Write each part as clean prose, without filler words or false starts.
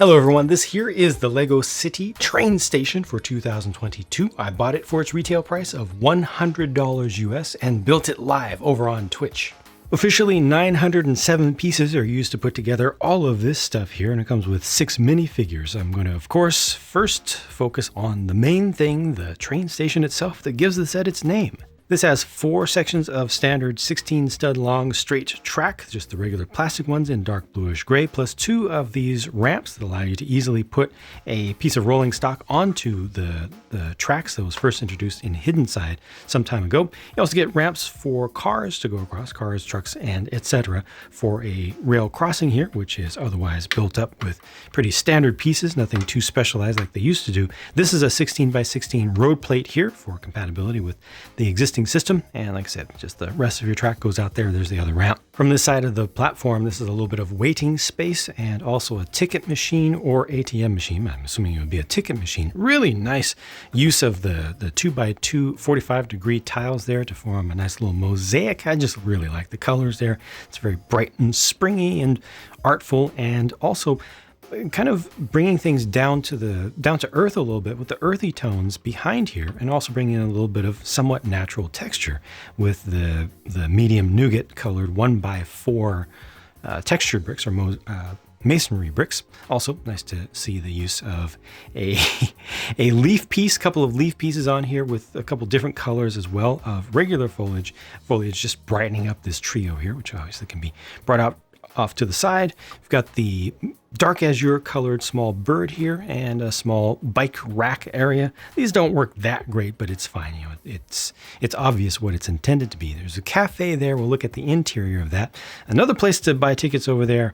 Hello everyone, this here is the LEGO City train station for 2022. I bought it for its retail price of $100 US and built it live over on Twitch. Officially 907 pieces are used to put together all of this stuff here, and it comes with 6 minifigures. I'm going to, of course, first focus on the main thing, the train station itself that gives the set its name. This has 4 sections of standard 16 stud long straight track, just the regular plastic ones in dark bluish gray, plus 2 of these ramps that allow you to easily put a piece of rolling stock onto the tracks that was first introduced in Hidden Side some time ago. You also get ramps for cars to go across, cars, trucks, and etc. for a rail crossing here, which is otherwise built up with pretty standard pieces, nothing too specialized like they used to do. This is a 16 by 16 road plate here for compatibility with the existing system, and like I said, just the rest of your track goes out there. There's the other ramp. From this side of the platform, this is a little bit of waiting space and also a ticket machine or ATM machine. I'm assuming it would be a ticket machine. Really nice use of the 2x2 45-degree tiles there to form a nice little mosaic. I just really like the colors there. It's very bright and springy and artful, and also kind of bringing things down to earth a little bit with the earthy tones behind here, and also bringing in a little bit of somewhat natural texture with the medium nougat colored 1x4 texture bricks or masonry bricks. Also nice to see the use of a leaf piece, couple of leaf pieces on here with a couple different colors as well of regular foliage just brightening up this trio here, which obviously can be brought out off to the side. We've got the dark azure colored small bird here and a small bike rack area. These don't work that great, but it's fine. You know, it's obvious what it's intended to be. There's a cafe there. We'll look at the interior of that. Another place to buy tickets over there,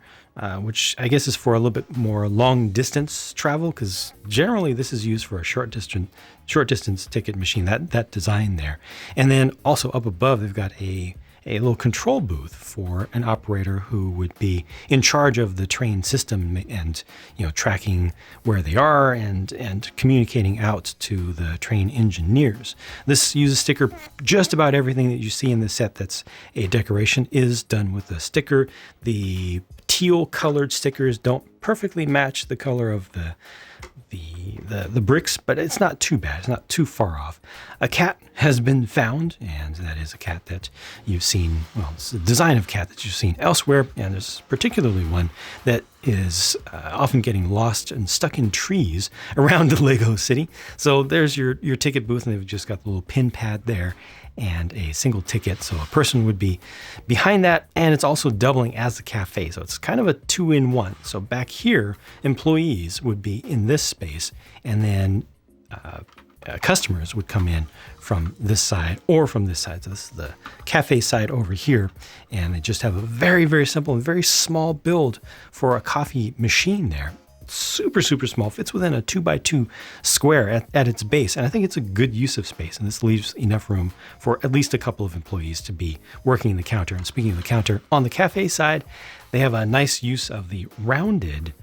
which I guess is for a little bit more long distance travel, because generally this is used for a short distance ticket machine, that design there. And then also up above, they've got a little control booth for an operator who would be in charge of the train system and, you know, tracking where they are and communicating out to the train engineers. This uses sticker. Just about everything that you see in the set that's a decoration is done with a sticker. The teal colored stickers don't perfectly match the color of the bricks, but it's not too bad. It's not too far off. A cat has been found, and that is a cat that you've seen. Well, it's the design of cat that you've seen elsewhere, and there's particularly one that is often getting lost and stuck in trees around the LEGO City. So there's your ticket booth, and they've just got the little pin pad there and a single ticket, so a person would be behind that, and it's also doubling as the cafe, so it's kind of a 2-in-1. So back here, employees would be in this space, and then customers would come in from this side or from this side. So this is the cafe side over here, and they just have a very, very simple and very small build for a coffee machine there. Super small, fits within a 2x2 square at its base, and I think it's a good use of space, and this leaves enough room for at least a couple of employees to be working the counter. And speaking of the counter, on the cafe side, they have a nice use of the rounded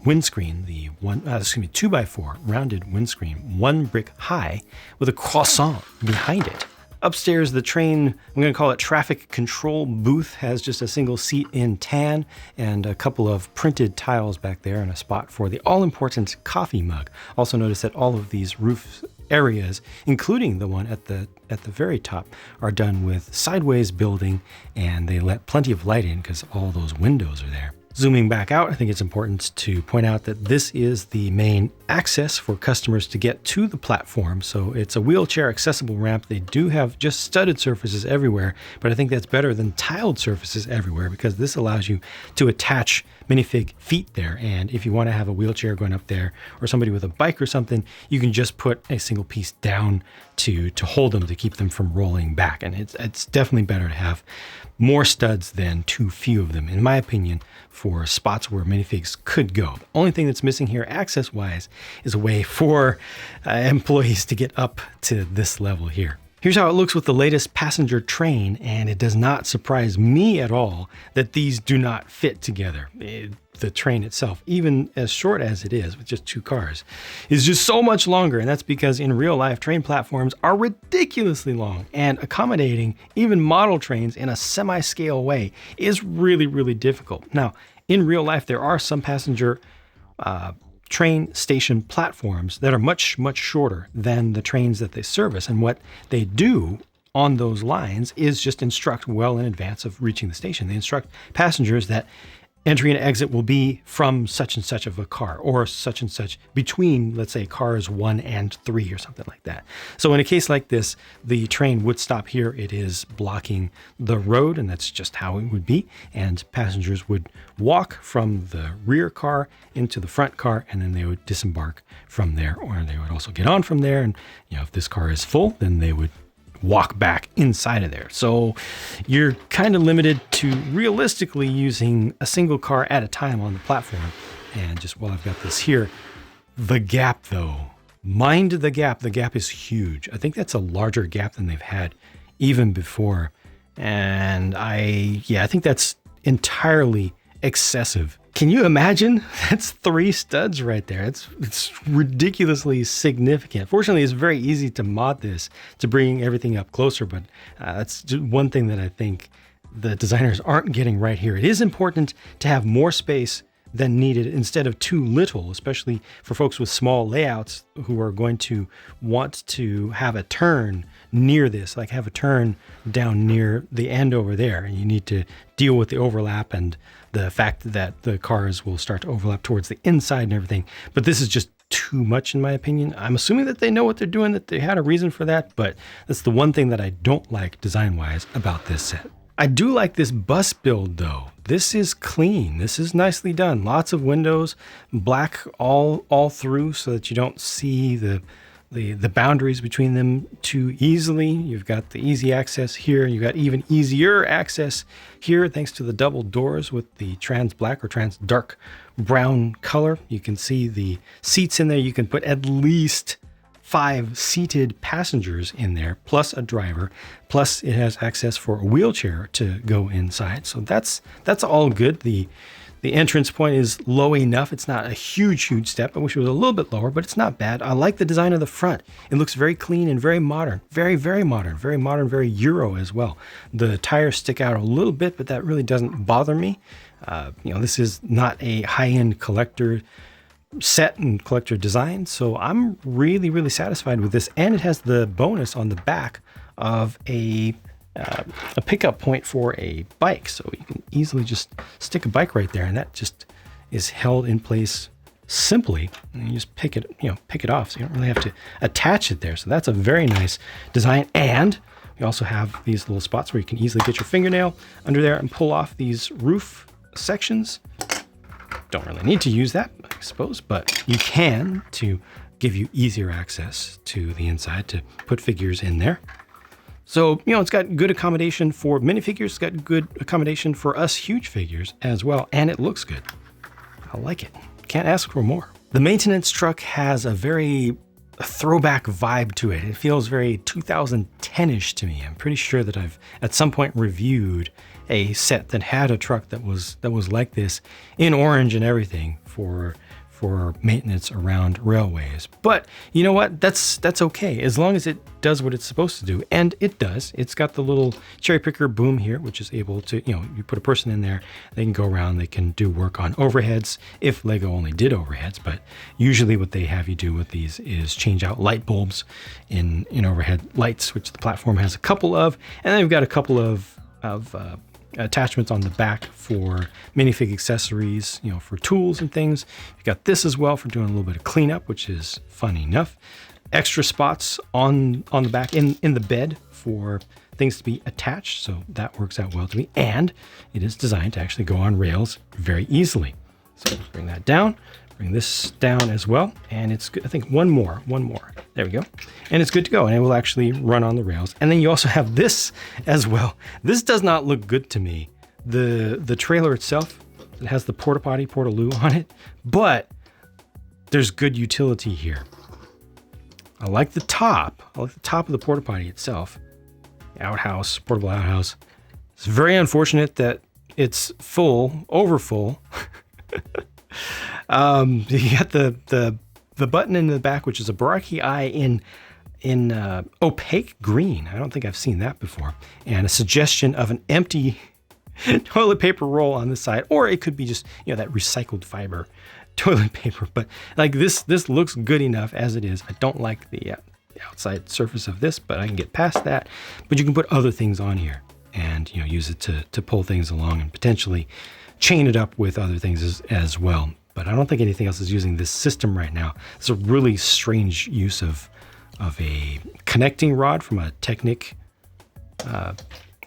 windscreen, the 2x4 rounded windscreen, 1 brick high with a croissant behind it. Upstairs, the train, I'm going to call it traffic control booth, has just a single seat in tan and a couple of printed tiles back there and a spot for the all-important coffee mug. Also notice that all of these roof areas, including the one at the very top, are done with sideways building, and they let plenty of light in because all those windows are there. Zooming back out, I think it's important to point out that this is the main access for customers to get to the platform. So it's a wheelchair accessible ramp. They do have just studded surfaces everywhere, but I think that's better than tiled surfaces everywhere, because this allows you to attach minifig feet there. And if you want to have a wheelchair going up there or somebody with a bike or something, you can just put a single piece down to hold them, to keep them from rolling back. And it's definitely better to have more studs than too few of them, in my opinion, for spots where minifigs could go. The only thing that's missing here access-wise is a way for employees to get up to this level here. Here's how it looks with the latest passenger train, and it does not surprise me at all that these do not fit together. The train itself, even as short as it is with just 2 cars, is just so much longer, and that's because in real life train platforms are ridiculously long, and accommodating even model trains in a semi-scale way is really, really difficult. Now, in real life, there are some passenger train station platforms that are much, much shorter than the trains that they service. And what they do on those lines is just instruct well in advance of reaching the station. They instruct passengers that entry and exit will be from such and such of a car, or such and such between, let's say, cars 1 and 3 or something like that. So in a case like this, the train would stop here. It is blocking the road, and that's just how it would be. And passengers would walk from the rear car into the front car, and then they would disembark from there, or they would also get on from there. And if this car is full, then they would walk back inside of there. So you're kind of limited to realistically using a single car at a time on the platform. And just while I've got this here, the gap though, mind the gap. The gap is huge. I think that's a larger gap than they've had even before. And I think that's entirely excessive. Can you imagine? That's 3 studs right there. It's ridiculously significant. Fortunately, it's very easy to mod this to bring everything up closer, but that's just one thing that I think the designers aren't getting right here. It is important to have more space than needed instead of too little, especially for folks with small layouts who are going to want to have a turn near this, like have a turn down near the end over there. And you need to deal with the overlap and the fact that the cars will start to overlap towards the inside and everything. But this is just too much in my opinion. I'm assuming that they know what they're doing, that they had a reason for that, but that's the one thing that I don't like design-wise about this set. I do like this bus build though. This is clean. This is nicely done. Lots of windows, black all through so that you don't see the boundaries between them too easily. You've got the easy access here. You've got even easier access here thanks to the double doors with the trans black or trans dark brown color. You can see the seats in there. You can put at least 5 seated passengers in there, plus a driver, plus it has access for a wheelchair to go inside. So that's all good. The entrance point is low enough. It's not a huge step. I wish it was a little bit lower, but it's not bad. I like the design of the front. It looks very clean and very modern. Very, very modern. Very modern, very Euro as well. The tires stick out a little bit, but that really doesn't bother me. This is not a high-end collector set and collector design, so I'm really, really satisfied with this. And it has the bonus on the back of a pickup point for a bike, so you can easily just stick a bike right there, and that just is held in place simply, and you just pick it off, so you don't really have to attach it there. So that's a very nice design. And we also have these little spots where you can easily get your fingernail under there and pull off these roof sections. Don't really need to use that, I suppose, but you can to give you easier access to the inside to put figures in there. So, it's got good accommodation for minifigures. It's got good accommodation for us huge figures as well. And it looks good. I like it. Can't ask for more. The maintenance truck has a very throwback vibe to it. It feels very 2010-ish to me. I'm pretty sure that I've at some point reviewed a set that had a truck that was like this in orange and everything for maintenance around railways. But you know what? That's okay as long as it does what it's supposed to do, and it does. It's got the little cherry picker boom here, which is able to, you put a person in there, they can go around, they can do work on overheads if Lego only did overheads. But usually what they have you do with these is change out light bulbs in overhead lights, which the platform has a couple of, and then they've got a couple of attachments on the back for minifig accessories, for tools and things. You've got this as well for doing a little bit of cleanup, which is fun enough. Extra spots on the back in the bed for things to be attached, so that works out well to me. And it is designed to actually go on rails very easily. So bring that down. Bring this down as well, and it's good. I think one more. There we go. And it's good to go, and it will actually run on the rails. And then you also have this as well. This does not look good to me. The trailer itself, it has the portaloo on it, but there's good utility here. I like the top. I like the top of the porta potty itself. Outhouse, portable outhouse. It's very unfortunate that it's over full. You got the button in the back, which is a Baraki eye in opaque green. I don't think I've seen that before. And a suggestion of an empty toilet paper roll on the side, or it could be just that recycled fiber toilet paper, but like this looks good enough as it is. I don't like the outside surface of this, but I can get past that. But you can put other things on here and use it to pull things along and potentially chain it up with other things as well. But I don't think anything else is using this system right now. It's a really strange use of a connecting rod from a Technic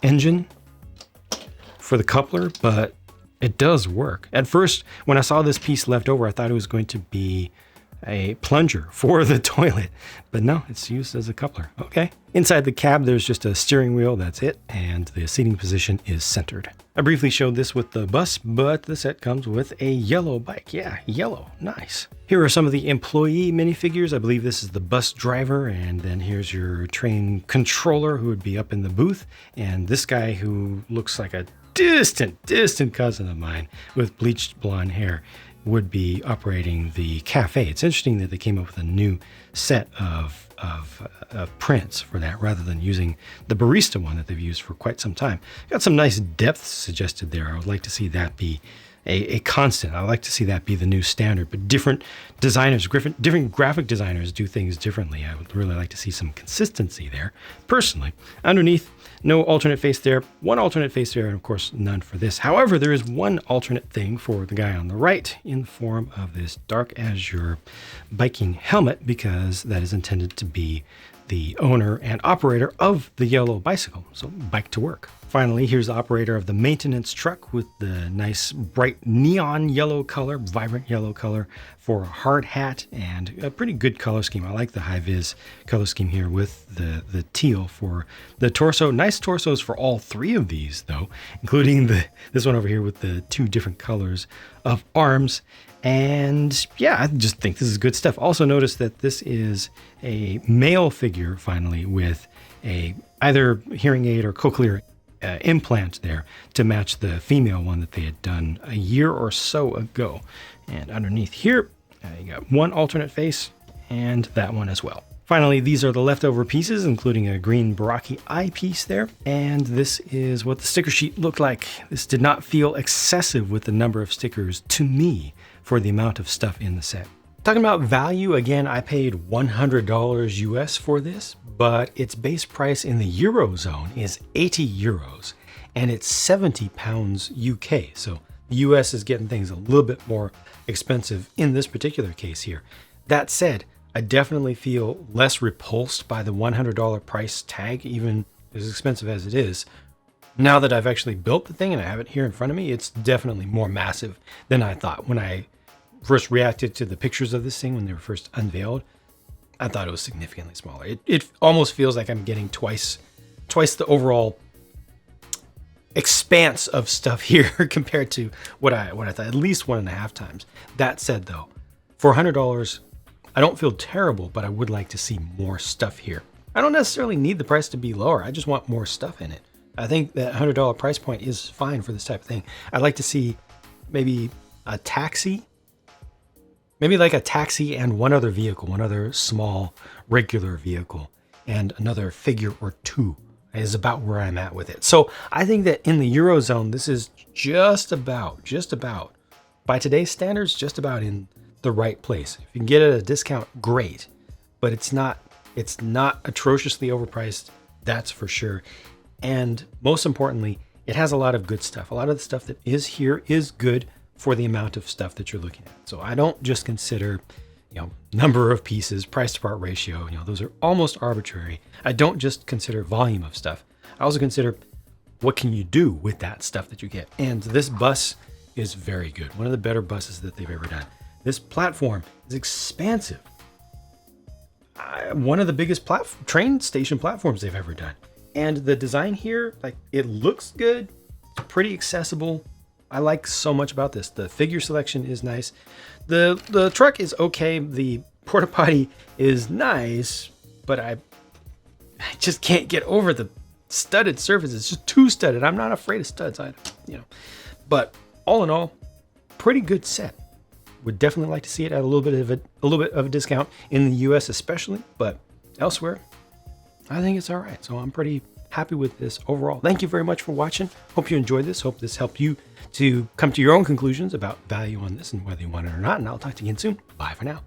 engine for the coupler, but it does work. At first, when I saw this piece left over, I thought it was going to be a plunger for the toilet, but no, it's used as a coupler. Okay. Inside the cab, there's just a steering wheel, that's it, and the seating position is centered. I briefly showed this with the bus, but the set comes with a yellow bike. Yeah, yellow, nice. Here are some of the employee minifigures. I believe this is the bus driver, and then here's your train controller who would be up in the booth, and this guy who looks like a distant cousin of mine with bleached blonde hair would be operating the cafe. It's interesting that they came up with a new set of prints for that rather than using the barista one that they've used for quite some time. Got some nice depth suggested there. I would like to see that be a constant. I would like to see that be the new standard, but different designers, different graphic designers do things differently. I would really like to see some consistency there, personally. Underneath, no alternate face there, one alternate face there, and of course none for this. However, there is one alternate thing for the guy on the right in the form of this dark azure biking helmet, because that is intended to be the owner and operator of the yellow bicycle, so bike to work. Finally, here's the operator of the maintenance truck with the nice bright neon yellow color, vibrant yellow color for a hard hat and a pretty good color scheme. I like the high-vis color scheme here with the teal for the torso. Nice torsos for all three of these though, including this one over here with the two different colors of arms. And yeah, I just think this is good stuff. Also notice that this is a male figure finally with a either hearing aid or cochlear implant there to match the female one that they had done a year or so ago. And underneath here, you got one alternate face and that one as well. Finally, these are the leftover pieces, including a green Baraki eye piece there. And this is what the sticker sheet looked like. This did not feel excessive with the number of stickers to me for the amount of stuff in the set. Talking about value, again, I paid $100 US for this, but its base price in the Eurozone is 80 euros and it's 70 pounds UK. So the US is getting things a little bit more expensive in this particular case here. That said, I definitely feel less repulsed by the $100 price tag, even as expensive as it is. Now that I've actually built the thing and I have it here in front of me, it's definitely more massive than I thought. When I first reacted to the pictures of this thing when they were first unveiled, I thought it was significantly smaller. It almost feels like I'm getting twice the overall expanse of stuff here compared to what I thought, at least 1.5 times. That said though, for $100, I don't feel terrible, but I would like to see more stuff here. I don't necessarily need the price to be lower. I just want more stuff in it. I think that $100 price point is fine for this type of thing. I'd like to see maybe a taxi, maybe like a taxi and one other vehicle, one other small regular vehicle, and another figure or two is about where I'm at with it. So I think that in the Eurozone, this is just about, by today's standards, just about in the right place. If you can get it at a discount, great, but it's not atrociously overpriced, that's for sure. And most importantly, it has a lot of good stuff. A lot of the stuff that is here is good for the amount of stuff that you're looking at. So I don't just consider, number of pieces, price to part ratio, those are almost arbitrary. I don't just consider volume of stuff. I also consider what can you do with that stuff that you get. And this bus is very good. One of the better buses that they've ever done. This platform is expansive. One of the biggest train station platforms they've ever done. And the design here, it looks good. It's pretty accessible. I like so much about this. The figure selection is nice. The truck is okay. The porta potty is nice, but I just can't get over the studded surface. It's just too studded. I'm not afraid of studs either, But all in all, pretty good set. Would definitely like to see it at a little bit of a discount in the US especially, but elsewhere, I think it's all right. So I'm pretty happy with this overall. Thank you very much for watching. Hope you enjoyed this. Hope this helped you to come to your own conclusions about value on this and whether you want it or not. And I'll talk to you again soon. Bye for now.